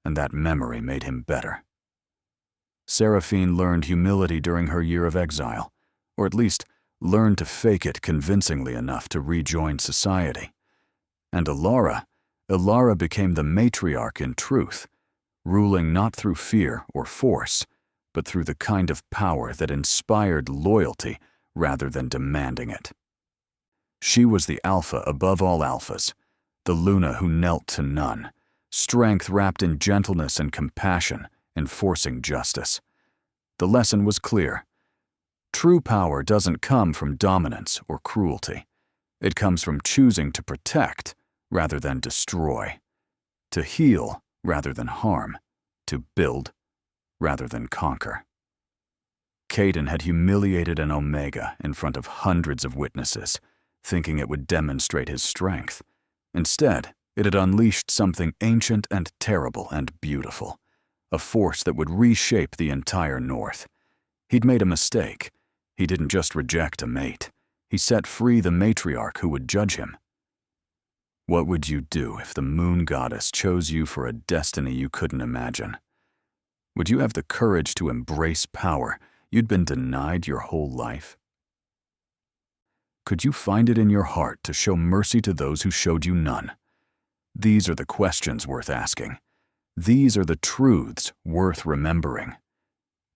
and that memory made him better. Seraphine learned humility during her year of exile, or at least learned to fake it convincingly enough to rejoin society. And Ilara became the matriarch in truth, ruling not through fear or force, but through the kind of power that inspired loyalty rather than demanding it. She was the alpha above all alphas, the Luna who knelt to none, strength wrapped in gentleness and compassion, enforcing justice. The lesson was clear. True power doesn't come from dominance or cruelty. It comes from choosing to protect rather than destroy, to heal rather than harm, to build rather than conquer. Caden had humiliated an Omega in front of hundreds of witnesses, thinking it would demonstrate his strength. Instead, it had unleashed something ancient and terrible and beautiful, a force that would reshape the entire North. He'd made a mistake. He didn't just reject a mate. He set free the matriarch who would judge him. What would you do if the moon goddess chose you for a destiny you couldn't imagine? Would you have the courage to embrace power you'd been denied your whole life? Could you find it in your heart to show mercy to those who showed you none? These are the questions worth asking. These are the truths worth remembering.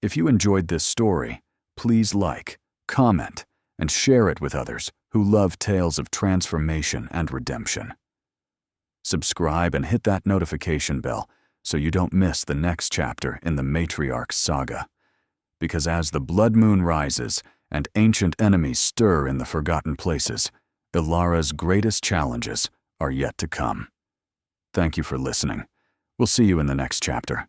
If you enjoyed this story, please like, comment, and share it with others who love tales of transformation and redemption. Subscribe and hit that notification bell so you don't miss the next chapter in the Matriarch's saga. Because as the blood moon rises and ancient enemies stir in the forgotten places, Ilara's greatest challenges are yet to come. Thank you for listening. We'll see you in the next chapter.